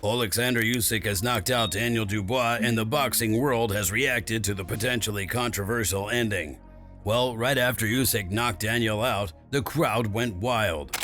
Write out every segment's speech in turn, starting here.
Oleksandr Usyk has knocked out Daniel Dubois, and the boxing world has reacted to the potentially controversial ending. Well, right after Usyk knocked Daniel out, the crowd went wild.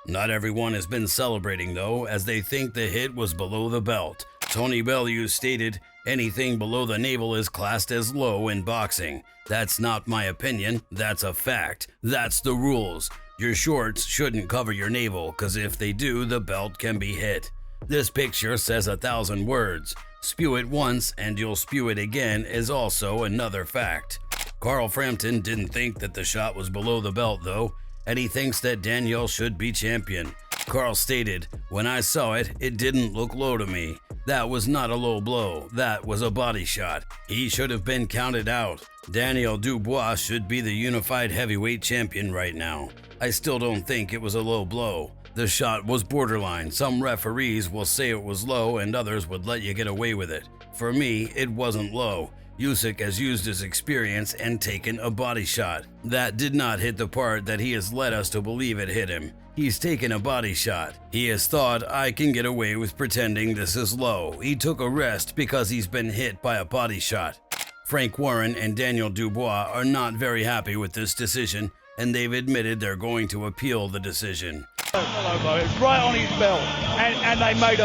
Not everyone has been celebrating though, as they think the hit was below the belt. Tony Bellew stated, "Anything below the navel is classed as low in boxing. That's not my opinion, that's a fact. That's the rules. Your shorts shouldn't cover your navel, cause if they do, the belt can be hit. This picture says 1,000 words. Spew it once and you'll spew it again is also another fact." Carl Frampton didn't think that the shot was below the belt though, and he thinks that Daniel should be champion. Carl stated, "When I saw it, it didn't look low to me. That was not a low blow, that was a body shot. He should have been counted out. Daniel Dubois should be the unified heavyweight champion right now. I still don't think it was a low blow. The shot was borderline. Some referees will say it was low and others would let you get away with it. For me, it wasn't low. Usyk has used his experience and taken a body shot. That did not hit the part that he has led us to believe it hit him. He's taken a body shot. He has thought, I can get away with pretending this is low. He took a rest because he's been hit by a body shot." Frank Warren and Daniel Dubois are not very happy with this decision, and they've admitted they're going to appeal the decision. It's right on his belt, and he made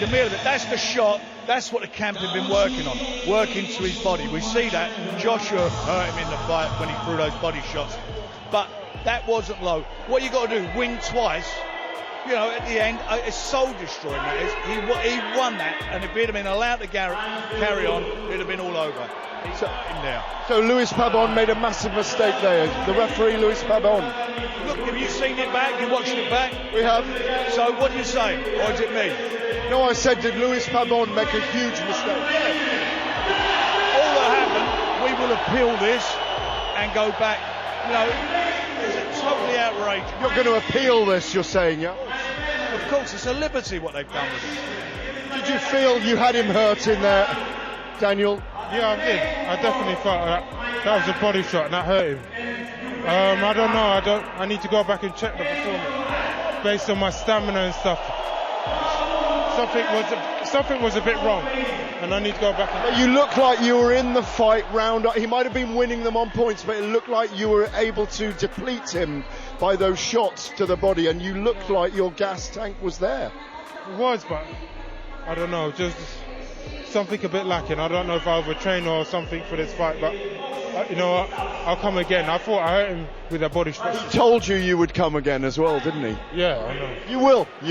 a meal of it. That's the shot. That's what the camp had been working on, working to his body. We see that Joshua hurt him in the fight when he threw those body shots, but that wasn't low. What you got to do, win twice. You know, at the end, it's soul destroying. That is. He won that, and if he'd have been allowed to carry on, it'd have been all over. He's in there. So Luis Pabon made a massive mistake there. The referee, Luis Pabon. Look, have you seen it back? You watched it back? We have. So what do you say? Or is it me? No, I said, did Luis Pabon make a huge mistake? All that happened, we will appeal this and go back. You know, it's totally outrageous. You're going to appeal this, you're saying, yeah? Of course, it's a liberty what they've done with it. Did you feel you had him hurt in there, Daniel? Yeah, I did. I definitely felt that was a body shot and that hurt him. I don't know. I need to go back and check the performance based on my stamina and stuff. Something was a bit wrong, and I need to go back. But you look like you were in the fight round. He might have been winning them on points, but it looked like you were able to deplete him by those shots to the body, and you looked like your gas tank was there. It was, but I don't know. Just something a bit lacking. I don't know if I overtrained or something for this fight, but you know what? I'll come again. I thought I hurt him with a body shot. He told you would come again as well, didn't he? Yeah, I know. You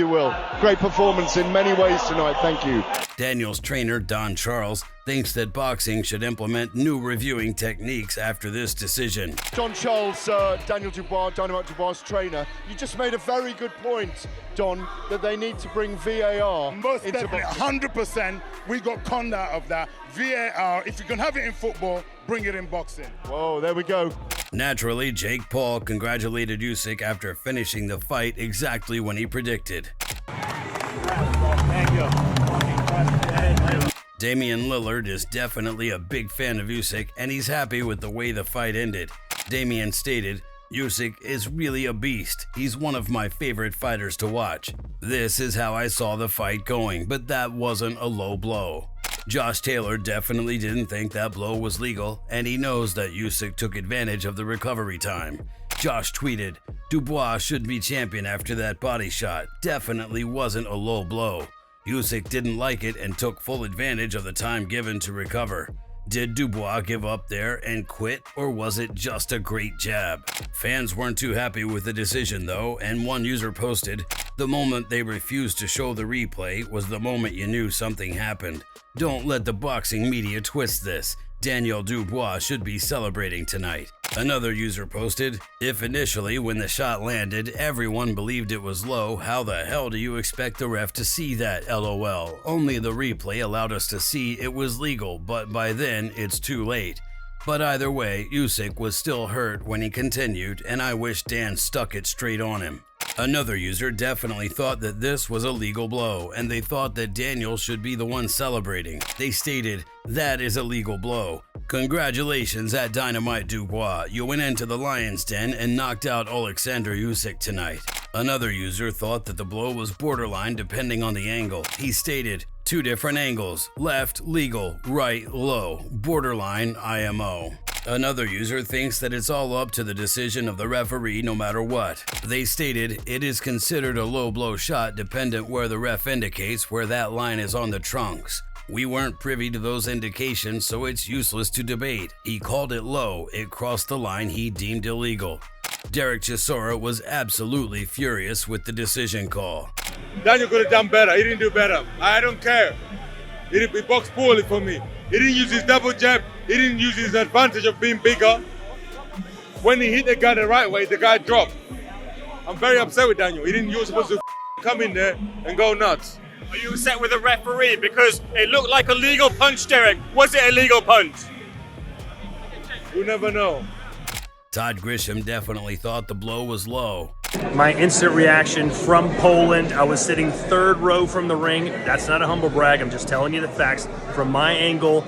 will. Great performance in many ways tonight. Thank you. Daniel's trainer, Don Charles, thinks that boxing should implement new reviewing techniques after this decision. Don Charles, Daniel Dubois, Dynamite Dubois' trainer, you just made a very good point, Don, that they need to bring VAR Most into definitely, boxing. 100%. We got conned out of that. VAR, if you can have it in football, bring it in boxing. Whoa, there we go. Naturally, Jake Paul congratulated Usyk after finishing the fight exactly when he predicted. Thank you. Damian Lillard is definitely a big fan of Usyk, and he's happy with the way the fight ended. Damian stated, "Usyk is really a beast. He's one of my favorite fighters to watch. This is how I saw the fight going, but that wasn't a low blow." Josh Taylor definitely didn't think that blow was legal, and he knows that Usyk took advantage of the recovery time. Josh tweeted, "Dubois should be champion after that body shot. Definitely wasn't a low blow. Usyk didn't like it and took full advantage of the time given to recover. Did Dubois give up there and quit, or was it just a great jab?" Fans weren't too happy with the decision though, and one user posted, "The moment they refused to show the replay was the moment you knew something happened. Don't let the boxing media twist this. Daniel Dubois should be celebrating tonight." Another user posted, "If initially when the shot landed everyone believed it was low, how the hell do you expect the ref to see that, lol? Only the replay allowed us to see it was legal, but by then it's too late. But either way, Usyk was still hurt when he continued, and I wish Dan stuck it straight on him." Another user definitely thought that this was a legal blow, and they thought that Daniel should be the one celebrating. They stated, "That is a legal blow. Congratulations at Dynamite Dubois. You went into the Lion's Den and knocked out Oleksandr Usyk tonight." Another user thought that the blow was borderline depending on the angle. He stated, 2 different angles, left, legal, right, low, borderline, IMO. Another user thinks that it's all up to the decision of the referee no matter what. They stated, it is considered a low blow shot dependent where the ref indicates where that line is on the trunks. We weren't privy to those indications, so it's useless to debate. He called it low, it crossed the line he deemed illegal. Derek Chisora was absolutely furious with the decision call. Daniel could have done better. He didn't do better. I don't care. He boxed poorly for me. He didn't use his double jab. He didn't use his advantage of being bigger. When he hit the guy the right way, the guy dropped. I'm very upset with Daniel. He was supposed to come in there and go nuts. Are you upset with the referee? Because it looked like a legal punch, Derek. Was it a legal punch? You never know. Todd Grisham definitely thought the blow was low. My instant reaction from Poland, I was sitting 3rd row from the ring. That's not a humble brag, I'm just telling you the facts. From my angle,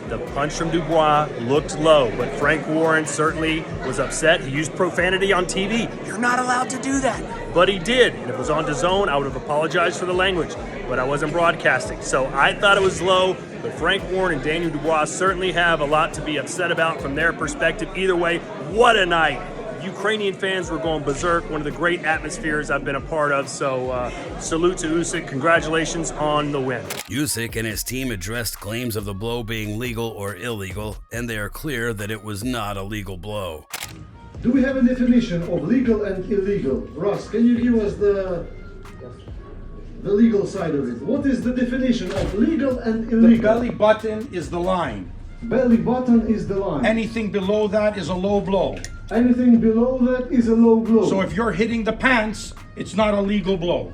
the punch from Dubois looked low, but Frank Warren certainly was upset. He used profanity on TV. You're not allowed to do that. But he did, and if it was on DAZN, I would have apologized for the language, but I wasn't broadcasting. So I thought it was low, but Frank Warren and Daniel Dubois certainly have a lot to be upset about from their perspective. Either way, what a night. Ukrainian fans were going berserk, one of the great atmospheres I've been a part of, so salute to Usyk, congratulations on the win. Usyk and his team addressed claims of the blow being legal or illegal, and they are clear that it was not a legal blow. Do we have a definition of legal and illegal? Russ, can you give us the legal side of it? What is the definition of legal and illegal? The belly button is the line. Belly button is the line. Anything below that is a low blow. Anything below that is a low blow. So if you're hitting the pants, it's not a legal blow.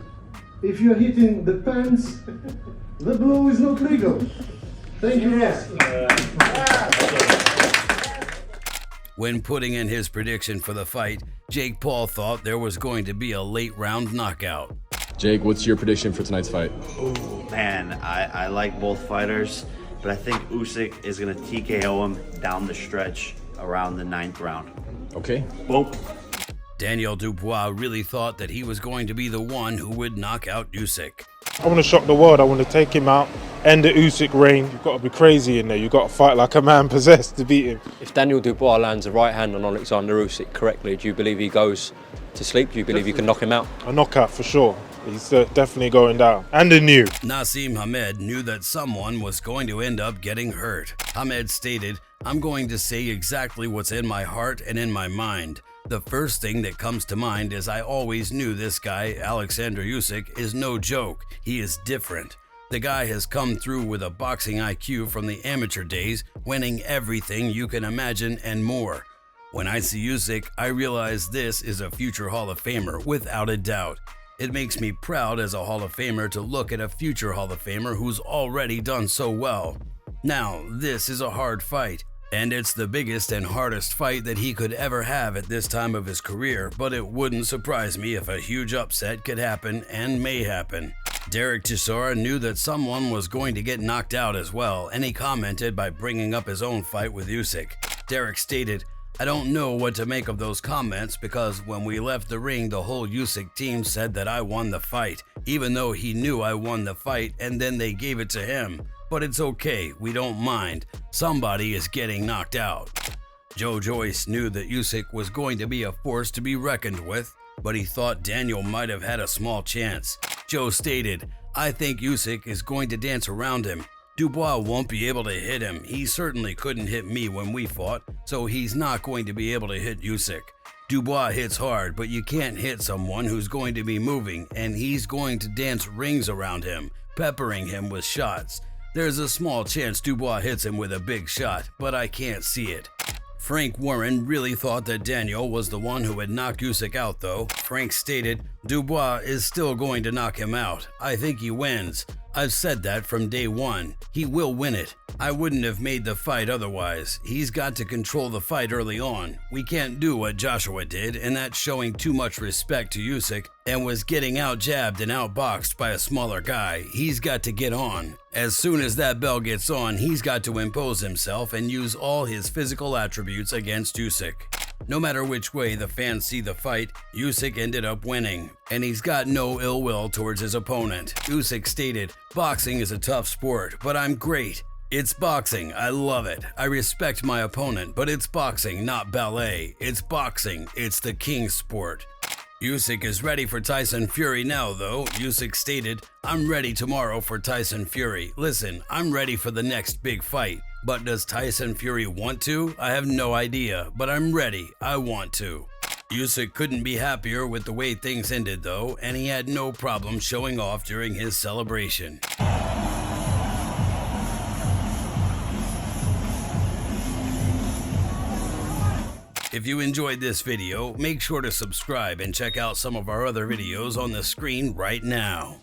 If you're hitting the pants, the blow is not legal. Thank you, Russ. When putting in his prediction for the fight, Jake Paul thought there was going to be a late round knockout. Jake, what's your prediction for tonight's fight? Oh man, I like both fighters, but I think Usyk is going to TKO him down the stretch around the 9th round. Okay. Boom. Daniel Dubois really thought that he was going to be the one who would knock out Usyk. I want to shock the world. I want to take him out, end the Usyk reign. You've got to be crazy in there. You've got to fight like a man possessed to beat him. If Daniel Dubois lands a right hand on Oleksandr Usyk correctly, do you believe he goes to sleep? Do you believe you can knock him out? A knockout for sure. He's definitely going down. And a new. Naseem Hamed knew that someone was going to end up getting hurt. Hamed stated, I'm going to say exactly what's in my heart and in my mind. The first thing that comes to mind is I always knew this guy, Oleksandr Usyk, is no joke. He is different. The guy has come through with a boxing IQ from the amateur days, winning everything you can imagine and more. When I see Usyk, I realize this is a future Hall of Famer without a doubt. It makes me proud as a Hall of Famer to look at a future Hall of Famer who's already done so well. Now, this is a hard fight, and it's the biggest and hardest fight that he could ever have at this time of his career, but it wouldn't surprise me if a huge upset could happen and may happen. Derek Chisora knew that someone was going to get knocked out as well, and he commented by bringing up his own fight with Usyk. Derek stated, I don't know what to make of those comments because when we left the ring, the whole Usyk team said that I won the fight, even though he knew I won the fight and then they gave it to him. But it's okay, we don't mind. Somebody is getting knocked out. Joe Joyce knew that Usyk was going to be a force to be reckoned with, but he thought Daniel might have had a small chance. Joe stated, I think Usyk is going to dance around him. Dubois won't be able to hit him. He certainly couldn't hit me when we fought, so he's not going to be able to hit Usyk. Dubois hits hard, but you can't hit someone who's going to be moving, and he's going to dance rings around him, peppering him with shots. There's a small chance Dubois hits him with a big shot, but I can't see it. Frank Warren really thought that Daniel was the one who had knocked Usyk out though. Frank stated, Dubois is still going to knock him out. I think he wins. I've said that from day one. He will win it. I wouldn't have made the fight otherwise. He's got to control the fight early on. We can't do what Joshua did, and that's showing too much respect to Usyk and was getting out-jabbed and out-boxed by a smaller guy. He's got to get on. As soon as that bell gets on, he's got to impose himself and use all his physical attributes against Usyk. No matter which way the fans see the fight, Usyk ended up winning, and he's got no ill will towards his opponent. Usyk stated, "Boxing is a tough sport, but I'm great. It's boxing, I love it. I respect my opponent, but it's boxing, not ballet. It's boxing, it's the king's sport." Usyk is ready for Tyson Fury now though. Usyk stated, "I'm ready tomorrow for Tyson Fury. Listen, I'm ready for the next big fight. But does Tyson Fury want to? I have no idea, but I'm ready. I want to." Usyk couldn't be happier with the way things ended though, and he had no problem showing off during his celebration. If you enjoyed this video, make sure to subscribe and check out some of our other videos on the screen right now.